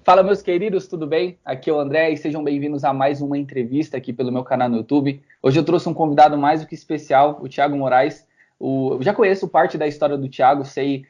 Fala, meus queridos, tudo bem? Aqui é o André e sejam bem-vindos a mais uma entrevista aqui pelo meu canal no YouTube. Hoje eu trouxe um convidado mais do que especial, o Thiago Moraes. Eu já conheço parte da história do Thiago, sei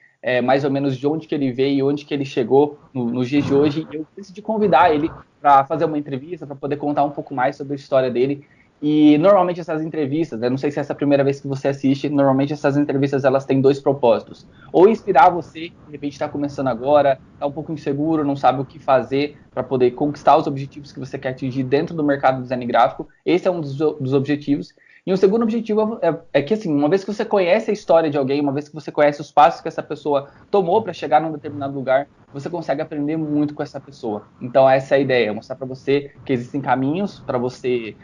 mais ou menos de onde que ele veio e onde que ele chegou nos dias de hoje. E eu decidi convidar ele para fazer uma entrevista, para poder contar um pouco mais sobre a história dele. E normalmente essas entrevistas, não sei se essa é a primeira vez que você assiste, normalmente essas entrevistas elas têm dois propósitos. Ou inspirar você, que de repente está começando agora, está um pouco inseguro, não sabe o que fazer para poder conquistar os objetivos que você quer atingir dentro do mercado do design gráfico. Esse é um dos objetivos. E o segundo objetivo é que, assim, uma vez que você conhece a história de alguém, uma vez que você conhece os passos que essa pessoa tomou para chegar num determinado lugar, você consegue aprender muito com essa pessoa. Então, essa é a ideia, mostrar para você que existem caminhos para você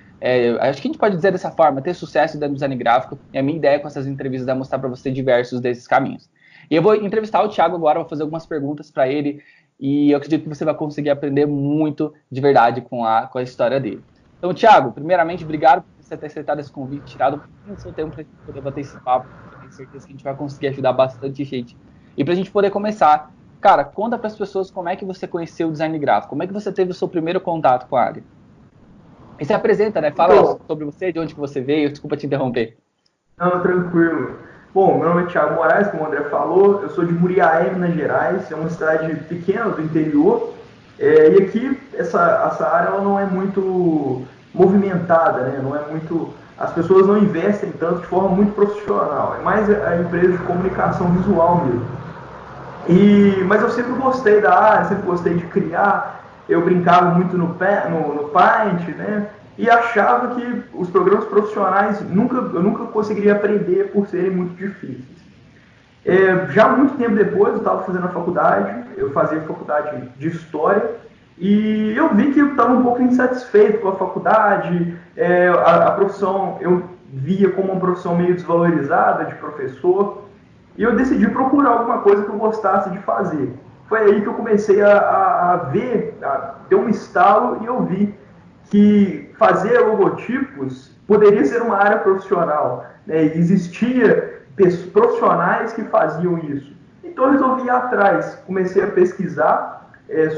acho que a gente pode dizer dessa forma, ter sucesso dentro do design gráfico, e a minha ideia com essas entrevistas é mostrar para você diversos desses caminhos. E eu vou entrevistar o Thiago agora, vou fazer algumas perguntas para ele, e eu acredito que você vai conseguir aprender muito de verdade com a história dele. Então, Thiago, primeiramente, obrigado por você ter aceitado esse convite, tirado um pouquinho do seu tempo para a gente poder bater esse papo. Eu tenho certeza que a gente vai conseguir ajudar bastante gente. E para a gente poder começar, cara, conta para as pessoas como é que você conheceu o design gráfico, como é que você teve o seu primeiro contato com a área. E se apresenta, né? Fala sobre você, de onde que você veio. Desculpa te interromper. Não, tranquilo. Bom, meu nome é Thiago Moraes, como o André falou, eu sou de Muriaé, Minas Gerais, é uma cidade pequena do interior, e aqui essa área ela não é muito movimentada, né? Não é muito, as pessoas não investem tanto de forma muito profissional, é mais a empresa de comunicação visual mesmo. Mas eu sempre gostei da área, sempre gostei de criar, eu brincava muito no Paint, né? E achava que os programas profissionais eu nunca conseguiria aprender por serem muito difíceis. Já muito tempo depois, eu estava fazendo a faculdade, eu fazia faculdade de História, e eu vi que eu estava um pouco insatisfeito com a faculdade, a profissão eu via como uma profissão meio desvalorizada de professor, e eu decidi procurar alguma coisa que eu gostasse de fazer. Foi aí que eu comecei a ver, deu um estalo e eu vi que fazer logotipos poderia ser uma área profissional, né? Existia profissionais que faziam isso. Então eu resolvi ir atrás, comecei a pesquisar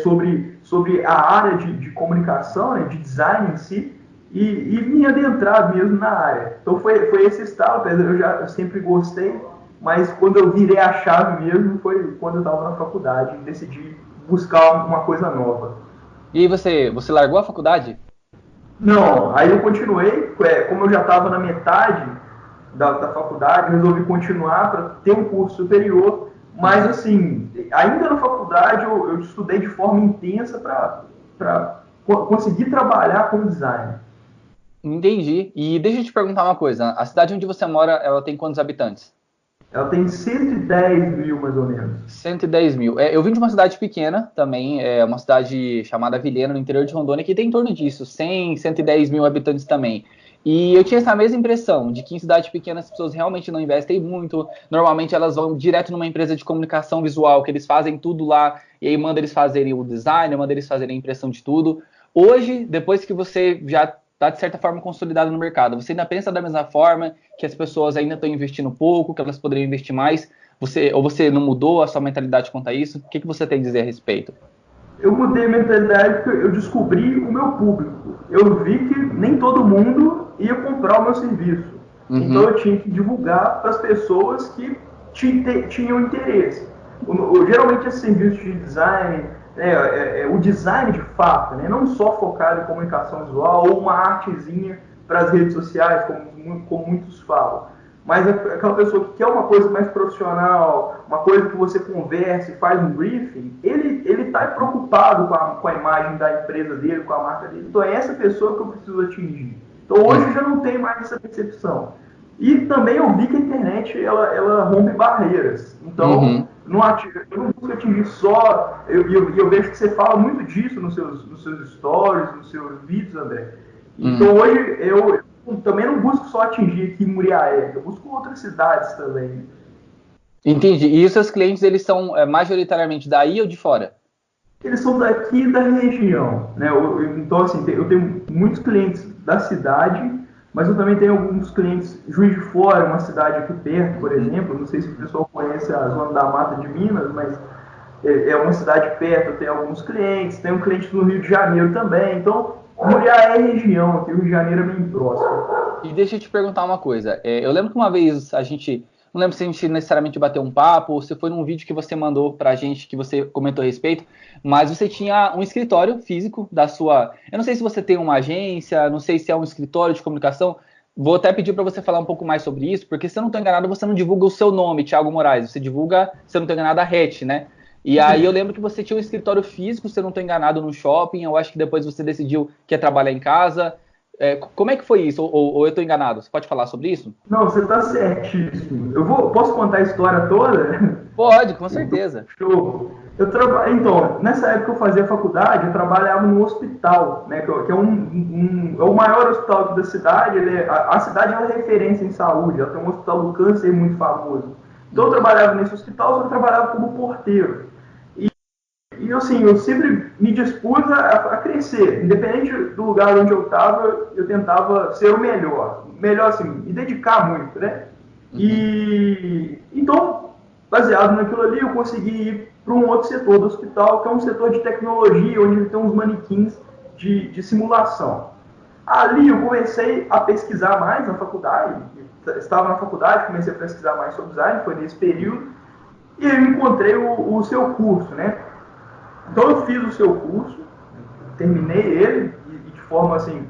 sobre a área de comunicação, né, de design em si, e me adentrar mesmo na área. Então foi esse estalo, eu sempre gostei, mas quando eu virei a chave mesmo foi quando eu estava na faculdade e decidi buscar uma coisa nova. E aí você largou a faculdade? Não, aí eu continuei, como eu já estava na metade da faculdade, resolvi continuar para ter um curso superior, mas assim, ainda na faculdade eu estudei de forma intensa para conseguir trabalhar como designer. Entendi. E deixa eu te perguntar uma coisa. A cidade onde você mora, ela tem quantos habitantes? Ela tem 110 mil, mais ou menos. 110 mil. Eu vim de uma cidade pequena também, uma cidade chamada Vilhena, no interior de Rondônia, que tem em torno disso, 100, 110 mil habitantes também. E eu tinha essa mesma impressão, de que em cidades pequenas as pessoas realmente não investem muito. Normalmente elas vão direto numa empresa de comunicação visual, que eles fazem tudo lá, e aí manda eles fazerem o design, manda eles fazerem a impressão de tudo. Hoje, depois que você já está, de certa forma, consolidado no mercado, você ainda pensa da mesma forma, que as pessoas ainda estão investindo pouco, que elas poderiam investir mais? Você não mudou a sua mentalidade quanto a isso? O que você tem a dizer a respeito? Eu mudei a mentalidade porque eu descobri o meu público. Eu vi que nem todo mundo ia comprar o meu serviço. Então eu tinha que divulgar para as pessoas que tinham interesse. Geralmente esse serviço de design, o design de fato, né, não só focado em comunicação visual ou uma artezinha para as redes sociais, como muitos falam, mas aquela pessoa que quer uma coisa mais profissional, uma coisa que você conversa e faz um briefing, ele está preocupado com a imagem da empresa dele, com a marca dele. Então é essa pessoa que eu preciso atingir. Então hoje já não tem mais essa percepção. E também eu vi que a internet ela rompe barreiras. Então eu não busco atingir só. Eu vejo que você fala muito disso nos seus stories, nos seus vídeos, André. Então hoje eu também não busco só atingir aqui Muriaé, eu busco outras cidades também. Entendi. E os seus clientes, eles são majoritariamente daí ou de fora? Eles são daqui da região, né? Então, assim, eu tenho muitos clientes da cidade, mas eu também tenho alguns clientes Juiz de Fora, uma cidade aqui perto, por exemplo. Não sei se o pessoal conhece a Zona da Mata de Minas, mas é uma cidade perto, tem alguns clientes, tem um cliente no Rio de Janeiro também, então Muriá é região, aqui o Rio de Janeiro é bem próximo. E deixa eu te perguntar uma coisa. Eu lembro que uma vez a gente, não lembro se a gente necessariamente bateu um papo, ou se foi num vídeo que você mandou pra gente, que você comentou a respeito, mas você tinha um escritório físico da sua... Eu não sei se você tem uma agência, não sei se é um escritório de comunicação. Vou até pedir para você falar um pouco mais sobre isso, porque se eu não estou enganado, você não divulga o seu nome, Thiago Moraes, você divulga, se eu não estou enganado, a RET, né? E aí eu lembro que você tinha um escritório físico, se eu não estou enganado, no shopping, eu acho que depois você decidiu que ia trabalhar em casa. Como é que foi isso? Ou eu estou enganado? Você pode falar sobre isso? Não, você está certíssimo. Posso contar a história toda? Pode, com certeza. Show. Então, nessa época eu fazia faculdade, eu trabalhava no hospital, né, que é o maior hospital aqui da cidade. A cidade é uma referência em saúde, ela tem um hospital do câncer muito famoso. Então eu trabalhava nesse hospital, só que eu trabalhava como porteiro. E assim, eu sempre me dispus a crescer. Independente do lugar onde eu estava, eu tentava ser o melhor. Melhor assim, me dedicar muito, né? E então, baseado naquilo ali, eu consegui ir para um outro setor do hospital, que é um setor de tecnologia, onde tem uns manequins de simulação. Ali eu comecei a pesquisar mais na faculdade. Estava na faculdade, comecei a pesquisar mais sobre design, foi nesse período. E aí eu encontrei o seu curso, né? Então eu fiz o seu curso, terminei ele de forma assim,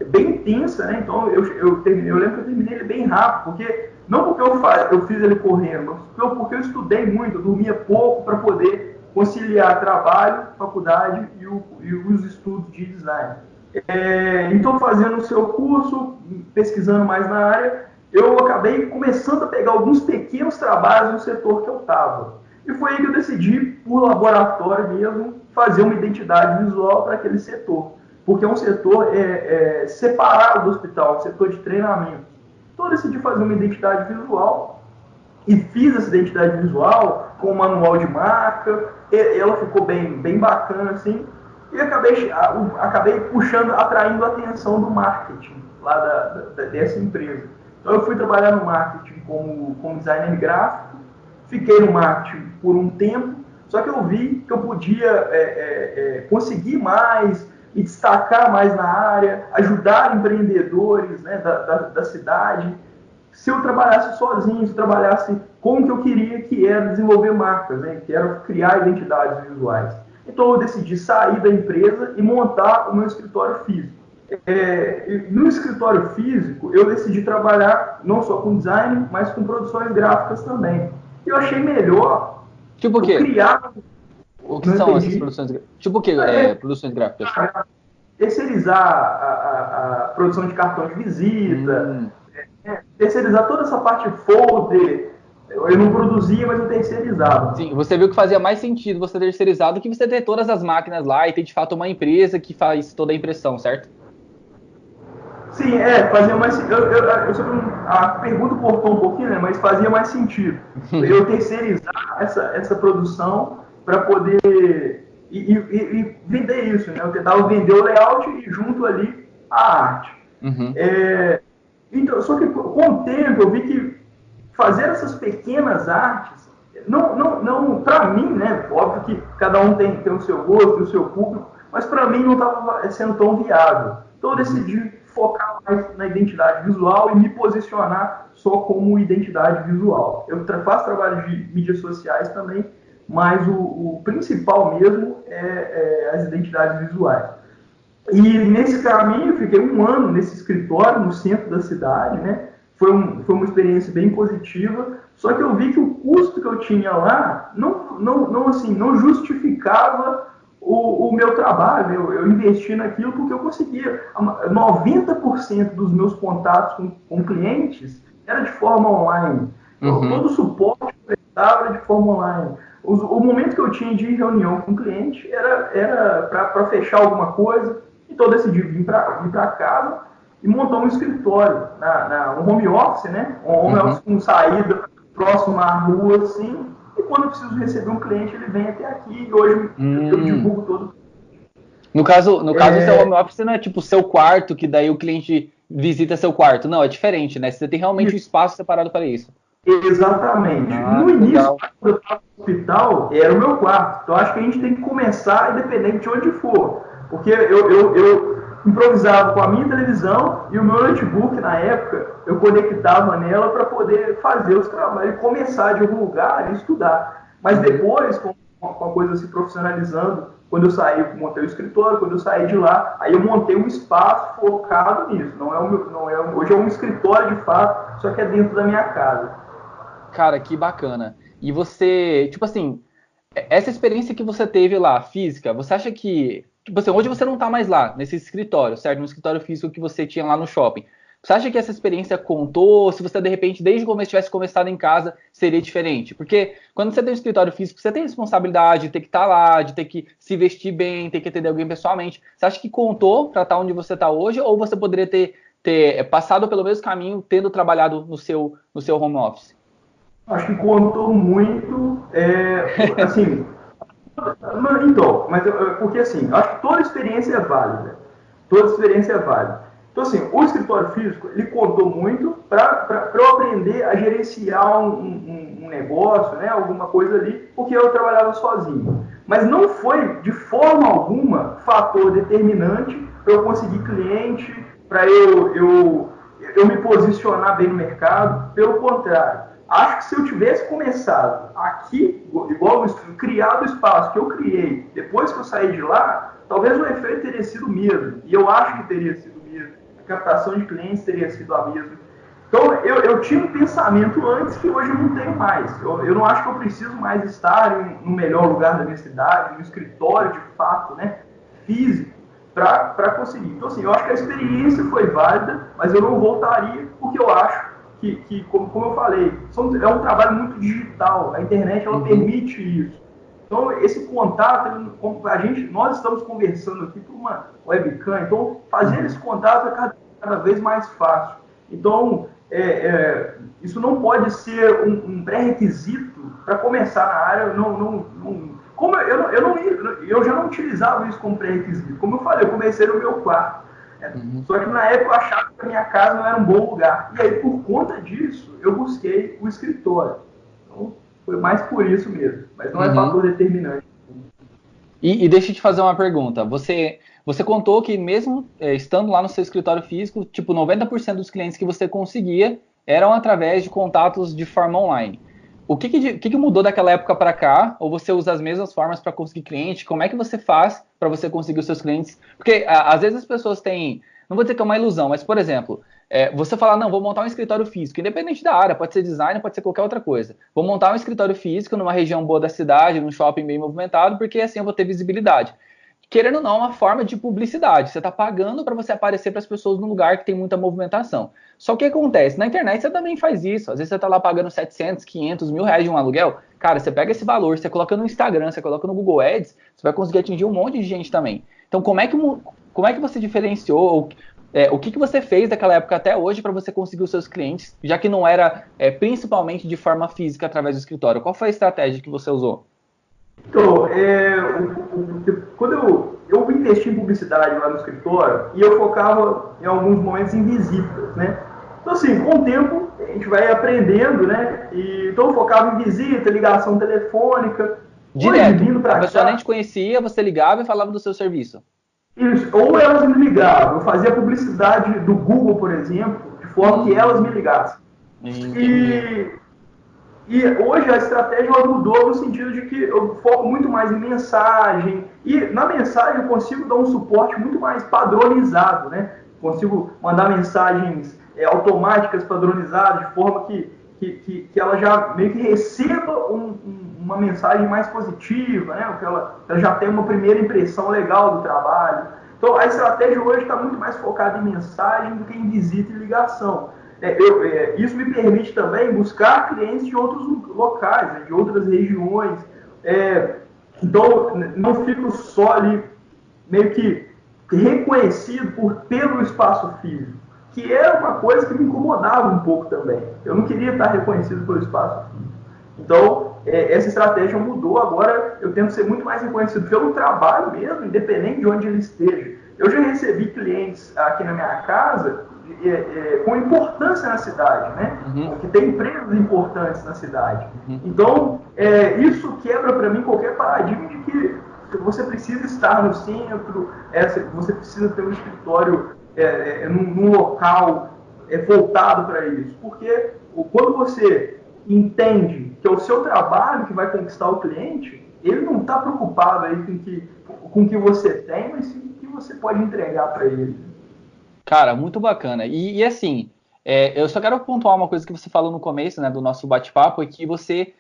bem intensa, né? Então eu lembro que eu terminei ele bem rápido, porque não porque eu fiz ele correndo, mas porque eu estudei muito, eu dormia pouco para poder conciliar trabalho, faculdade e os estudos de design. Então fazendo o seu curso, pesquisando mais na área, eu acabei começando a pegar alguns pequenos trabalhos no setor que eu estava. E foi aí que eu decidi, por laboratório mesmo, fazer uma identidade visual para aquele setor. Porque é um setor separado do hospital, um setor de treinamento. Então eu decidi fazer uma identidade visual e fiz essa identidade visual com um manual de marca. Ela ficou bem bacana, assim. E acabei puxando, atraindo a atenção do marketing lá dessa empresa. Então eu fui trabalhar no marketing como designer gráfico. Fiquei no marketing por um tempo, só que eu vi que eu podia conseguir mais, me destacar mais na área, ajudar empreendedores, né, da cidade. Se eu trabalhasse sozinho, se eu trabalhasse com o que eu queria, que era desenvolver marcas, né, que era criar identidades visuais. Então eu decidi sair da empresa e montar o meu escritório físico. No escritório físico, eu decidi trabalhar não só com design, mas com produções gráficas também. Eu achei melhor tipo o quê? Criar... O que são essas produções gráficas? Tipo o quê? Produções gráficas? Terceirizar a produção de cartão de visita, terceirizar toda essa parte folder. Eu não produzia, mas eu terceirizava. Sim, você viu que fazia mais sentido você terceirizar do que você ter todas as máquinas lá e ter de fato uma empresa que faz toda a impressão, certo? Sim, fazia mais sentido. A pergunta cortou um pouquinho, né, mas fazia mais sentido. Eu terceirizar essa produção para poder e vender isso, né? Eu tentava vender o layout e junto ali a arte. Uhum. Então, só que com o tempo eu vi que fazer essas pequenas artes, não para mim, né? Óbvio que cada um tem o seu gosto, o seu público, mas para mim não estava sendo tão viável. Então eu decidi focar mais na identidade visual e me posicionar só como identidade visual. Eu faço trabalho de mídias sociais também, mas o principal mesmo é as identidades visuais. E nesse caminho, eu fiquei um ano nesse escritório, no centro da cidade, né? Foi uma experiência bem positiva, só que eu vi que o custo que eu tinha lá não justificava o meu trabalho. Eu investi naquilo porque eu conseguia. 90% dos meus contatos com clientes era de forma online. Então, todo o suporte que eu prestava era de forma online. O momento que eu tinha de reunião com o cliente era para fechar alguma coisa. Então eu decidi vir para casa e montar um escritório, um home office, né? Um home office com saída próximo à rua, assim. E quando eu preciso receber um cliente, ele vem até aqui. E hoje eu divulgo todo. No caso, o seu home office não é tipo seu quarto, que daí o cliente visita seu quarto. Não, é diferente, né? Você tem realmente um espaço separado para isso. Exatamente. No início, legal. quando eu estava no hospital, era o meu quarto. Então, acho que a gente tem que começar independente de onde for. Porque eu improvisava com a minha televisão e o meu notebook, na época, eu conectava nela para poder fazer os trabalhos e começar de algum lugar e estudar. Mas depois, com a coisa se profissionalizando, quando eu saí, eu montei o escritório, quando eu saí de lá, aí eu montei um espaço focado nisso. Hoje é um escritório de fato, só que é dentro da minha casa. Cara, que bacana. E você, tipo assim, essa experiência que você teve lá, física, você acha que, tipo assim, hoje você não tá mais lá, nesse escritório, certo? No escritório físico que você tinha lá no shopping. Você acha que essa experiência contou? Se você, de repente, desde o começo tivesse começado em casa, seria diferente? Porque quando você tem um escritório físico, você tem responsabilidade de ter que estar lá, de ter que se vestir bem, ter que atender alguém pessoalmente. Você acha que contou para estar onde você está hoje? Ou você poderia ter passado pelo mesmo caminho, tendo trabalhado no seu home office? Acho que contou muito, assim, então, porque assim, acho que toda experiência é válida, toda experiência é válida. Então assim, o escritório físico, ele contou muito para eu aprender a gerenciar um negócio, né, alguma coisa ali, porque eu trabalhava sozinho. Mas não foi, de forma alguma, fator determinante para eu conseguir cliente, para eu me posicionar bem no mercado. Pelo contrário, acho que se eu tivesse começado aqui, igual criado o espaço que eu criei, depois que eu saí de lá, talvez o efeito teria sido o mesmo. E eu acho que teria sido o mesmo. A captação de clientes teria sido a mesma. Então, eu tinha um pensamento antes que hoje eu não tenho mais. Eu não acho que eu preciso mais estar no melhor lugar da minha cidade, no escritório de fato, né, físico, para conseguir. Então, assim, eu acho que a experiência foi válida, mas eu não voltaria porque eu acho que como eu falei, é um trabalho muito digital. A internet, ela permite isso. Então, esse contato, nós estamos conversando aqui por uma webcam, então fazer esse contato é cada vez mais fácil. Então, isso não pode ser um pré-requisito para começar na área. Eu já não utilizava isso como pré-requisito. Como eu falei, eu comecei no meu quarto. Só que na época eu achava que a minha casa não era um bom lugar. E aí, por conta disso, eu busquei o escritório. Então, foi mais por isso mesmo. Mas não é fator determinante. E deixa eu te fazer uma pergunta. Você contou que mesmo estando lá no seu escritório físico, tipo, 90% dos clientes que você conseguia eram através de contatos de forma online. O que mudou daquela época para cá? Ou você usa as mesmas formas para conseguir cliente? Como é que você faz para você conseguir os seus clientes? Porque às vezes as pessoas têm, não vou dizer que é uma ilusão, mas por exemplo, você falar, não, vou montar um escritório físico, independente da área, pode ser design, pode ser qualquer outra coisa. Vou montar um escritório físico numa região boa da cidade, num shopping bem movimentado, porque assim eu vou ter visibilidade. Querendo ou não, é uma forma de publicidade. Você está pagando para você aparecer para as pessoas num lugar que tem muita movimentação. Só que o que acontece? Na internet você também faz isso. Às vezes você está lá pagando 700, 500, R$ 1.000 de um aluguel. Cara, você pega esse valor, você coloca no Instagram, você coloca no Google Ads, você vai conseguir atingir um monte de gente também. Então, como é que você diferenciou? O que você fez daquela época até hoje para você conseguir os seus clientes, já que não era principalmente de forma física através do escritório? Qual foi a estratégia que você usou? Então, quando eu investi em publicidade lá no escritório, e eu focava em alguns momentos em visitas, né? Então, assim, com o tempo, a gente vai aprendendo, né? Então, eu focava em visita, ligação telefônica. Direto. Hoje, vindo pra a pessoa nem te conhecia, você ligava e falava do seu serviço. Isso. Ou elas me ligavam. Eu fazia publicidade do Google, por exemplo, de forma que elas me ligassem. E hoje a estratégia ela mudou no sentido de que eu foco muito mais em mensagem. E na mensagem eu consigo dar um suporte muito mais padronizado, né? Consigo mandar mensagens automáticas padronizadas, de forma que ela já meio que receba uma mensagem mais positiva, né? Que ela já tem uma primeira impressão legal do trabalho. Então a estratégia hoje está muito mais focada em mensagem do que em visita e ligação. Isso me permite também buscar clientes de outros locais, né, de outras regiões. Então, não fico só ali meio que reconhecido pelo espaço físico, que era uma coisa que me incomodava um pouco também. Eu não queria estar reconhecido pelo espaço físico. Então, essa estratégia mudou. Agora, eu tento ser muito mais reconhecido pelo trabalho mesmo, independente de onde ele esteja. Eu já recebi clientes aqui na minha casa com importância na cidade, né? Que tem empresas importantes na cidade. Então, isso quebra para mim qualquer paradigma de que você precisa estar no centro, você precisa ter um escritório num local voltado para isso. Porque quando você entende que é o seu trabalho que vai conquistar o cliente, ele não está preocupado aí com o que você tem, mas sim com o que você pode entregar para ele. Cara, muito bacana. E assim, eu só quero pontuar uma coisa que você falou no começo, né, do nosso bate-papo, é que você,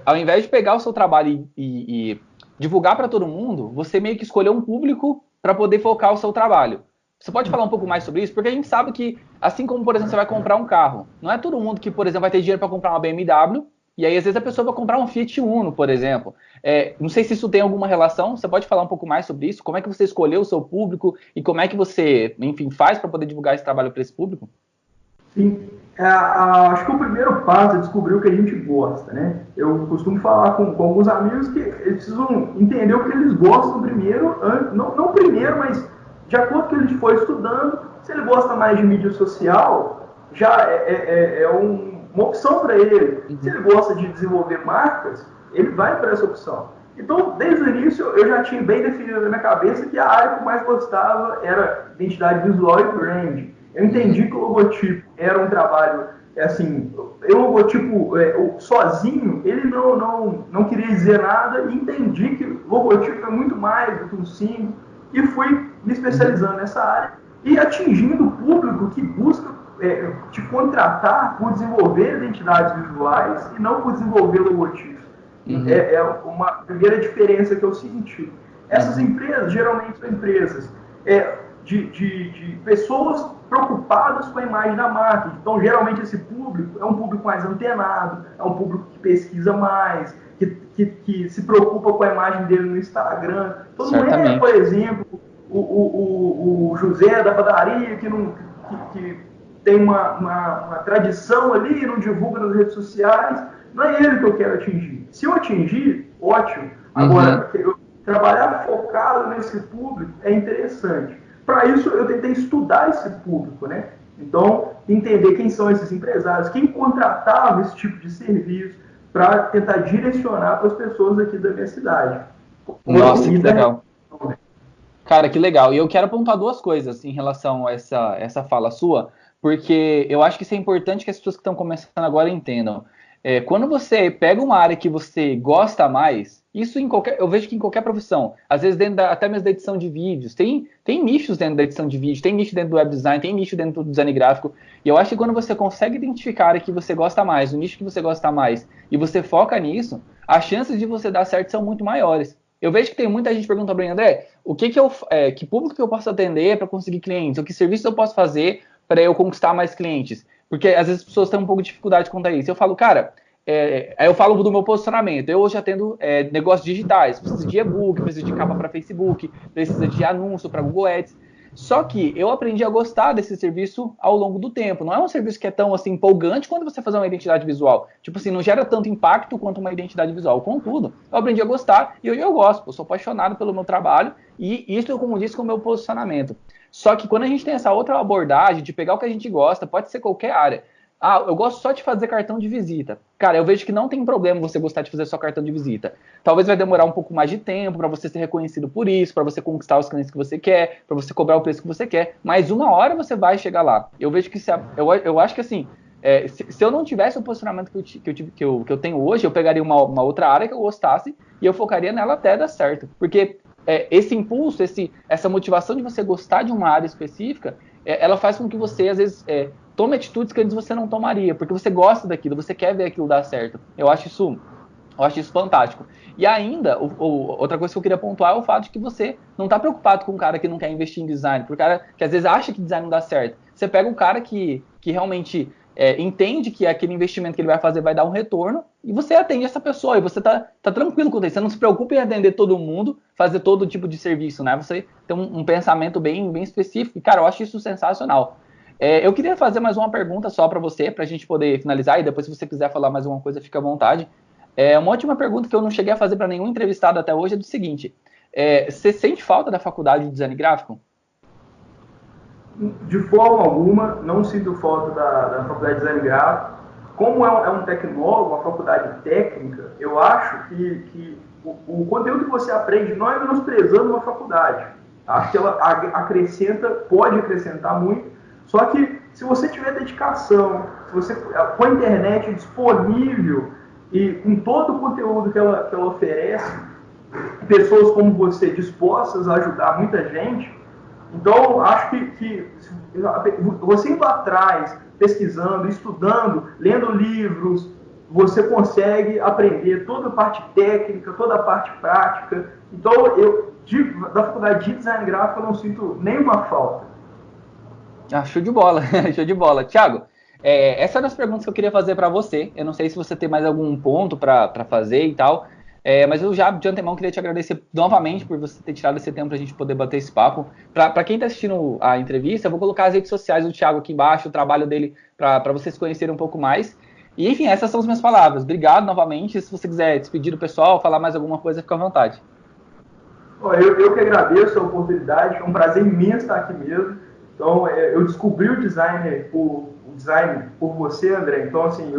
ao invés de pegar o seu trabalho e divulgar para todo mundo, você meio que escolheu um público para poder focar o seu trabalho. Você pode falar um pouco mais sobre isso? Porque a gente sabe que, assim como, por exemplo, você vai comprar um carro, não é todo mundo que, por exemplo, vai ter dinheiro para comprar uma BMW, e aí às vezes a pessoa vai comprar um Fiat Uno, por exemplo. Não sei se isso tem alguma relação, você pode falar um pouco mais sobre isso? Como é que você escolheu o seu público e como é que você, enfim, faz para poder divulgar esse trabalho para esse público? Sim, acho que o primeiro passo é descobrir o que a gente gosta, né? Eu costumo falar com alguns amigos que eles precisam entender o que eles gostam primeiro, não primeiro, mas de acordo com o que ele for estudando. Se ele gosta mais de mídia social, já é uma opção para ele. Se ele gosta de desenvolver marcas, ele vai para essa opção. Então, desde o início, eu já tinha bem definido na minha cabeça que a área que eu mais gostava era identidade visual e brand. Eu entendi que o logotipo era um trabalho, assim, o logotipo sozinho, ele não queria dizer nada, e entendi que o logotipo é muito mais do que um símbolo, e fui me especializando nessa área e atingindo o público que busca te contratar por desenvolver identidades visuais e não por desenvolver logotipos. É uma primeira diferença que eu senti. Essas empresas, geralmente são empresas de pessoas preocupadas com a imagem da marca. Então, geralmente, esse público é um público mais antenado, é um público que pesquisa mais, que se preocupa com a imagem dele no Instagram. Então, não é, por exemplo, o José da padaria que tem uma tradição ali, não divulga nas redes sociais. Não é ele que eu quero atingir. Se eu atingir, ótimo. Agora, trabalhar focado nesse público é interessante. Para isso, eu tentei estudar esse público, né? Então, entender quem são esses empresários, quem contratava esse tipo de serviço, para tentar direcionar para as pessoas aqui da minha cidade. Nossa, que legal. Cara, que legal. E eu quero apontar duas coisas em relação a essa fala sua, porque eu acho que isso é importante que as pessoas que estão começando agora entendam. Quando você pega uma área que você gosta mais, isso eu vejo que em qualquer profissão, às vezes até mesmo da edição de vídeos, tem nichos dentro da edição de vídeo, tem nicho dentro do web design, tem nicho dentro do design gráfico, e eu acho que quando você consegue identificar a área que você gosta mais, o nicho que você gosta mais, e você foca nisso, as chances de você dar certo são muito maiores. Eu vejo que tem muita gente perguntando para mim, André, que público que eu posso atender para conseguir clientes, ou que serviço eu posso fazer para eu conquistar mais clientes? Porque às vezes as pessoas têm um pouco de dificuldade quanto a isso. Eu falo, cara, aí eu falo do meu posicionamento. Eu hoje atendo negócios digitais, precisa de e-book, precisa de capa para Facebook, precisa de anúncio para Google Ads. Só que eu aprendi a gostar desse serviço ao longo do tempo. Não é um serviço que é tão assim empolgante quanto você fazer uma identidade visual. Tipo assim, não gera tanto impacto quanto uma identidade visual. Contudo, eu aprendi a gostar e hoje eu gosto. Eu sou apaixonado pelo meu trabalho e isso, como disse, com o meu posicionamento. Só que quando a gente tem essa outra abordagem de pegar o que a gente gosta, pode ser qualquer área. Ah, eu gosto só de fazer cartão de visita. Cara, eu vejo que não tem problema você gostar de fazer só cartão de visita. Talvez vai demorar um pouco mais de tempo para você ser reconhecido por isso, para você conquistar os clientes que você quer, para você cobrar o preço que você quer. Mas uma hora você vai chegar lá. Eu vejo que eu acho que assim, se eu não tivesse o posicionamento que eu tenho hoje, eu pegaria uma outra área que eu gostasse e eu focaria nela até dar certo. Porque esse impulso, essa motivação de você gostar de uma área específica, ela faz com que você, às vezes, tome atitudes que antes você não tomaria, porque você gosta daquilo, você quer ver aquilo dar certo. Eu acho isso fantástico. E ainda, outra coisa que eu queria pontuar é o fato de que você não está preocupado com um cara que não quer investir em design, porque o cara que às vezes acha que design não dá certo. Você pega um cara que realmente entende que aquele investimento que ele vai fazer vai dar um retorno, e você atende essa pessoa, e você tá tranquilo com isso. Você não se preocupa em atender todo mundo, fazer todo tipo de serviço, né? Você tem um pensamento bem específico, e, cara, eu acho isso sensacional. Eu queria fazer mais uma pergunta só para você, para a gente poder finalizar, e depois, se você quiser falar mais uma coisa, fica à vontade. Uma última pergunta que eu não cheguei a fazer para nenhum entrevistado até hoje é do seguinte: você sente falta da faculdade de design gráfico? De forma alguma, não sinto falta da faculdade de design gráfico. Como é um tecnólogo, uma faculdade técnica, eu acho que o conteúdo que você aprende não é menosprezando uma faculdade. Acho que ela pode acrescentar muito, só que se você tiver dedicação, se você com a internet disponível e com todo o conteúdo que ela oferece, pessoas como você dispostas a ajudar muita gente, então acho que você indo atrás, pesquisando, estudando, lendo livros, você consegue aprender toda a parte técnica, toda a parte prática. Então, da faculdade de design gráfico, eu não sinto nenhuma falta. Show de bola, show de bola. Thiago, essa é das perguntas que eu queria fazer para você. Eu não sei se você tem mais algum ponto para fazer e tal, mas eu já, de antemão, queria te agradecer novamente por você ter tirado esse tempo para a gente poder bater esse papo. Para quem está assistindo a entrevista, eu vou colocar as redes sociais do Thiago aqui embaixo, o trabalho dele, para vocês conhecerem um pouco mais. E, enfim, essas são as minhas palavras. Obrigado novamente. Se você quiser despedir do pessoal, falar mais alguma coisa, fica à vontade. Eu que agradeço a oportunidade, é um prazer imenso estar aqui mesmo. Então, eu descobri o design por você, André. Então, assim,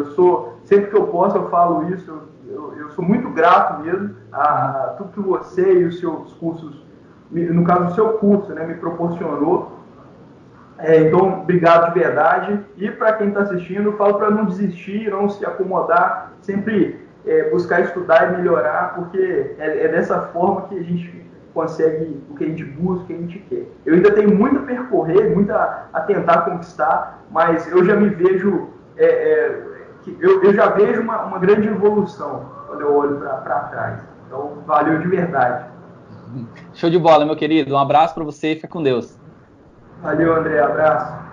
sempre que eu posso, eu falo isso. Eu sou muito grato mesmo a tudo que você e os seus cursos, no caso, o seu curso, né, me proporcionou. Então, obrigado de verdade. E para quem está assistindo, eu falo para não desistir, não se acomodar, sempre buscar estudar e melhorar, porque é dessa forma que a gente consegue o que a gente busca, o que a gente quer. Eu ainda tenho muito a percorrer, muito a tentar conquistar, mas eu já me vejo, eu já vejo uma grande evolução quando eu olho para trás. Então, valeu de verdade. Show de bola, meu querido. Um abraço para você e fica com Deus. Valeu, André. Abraço.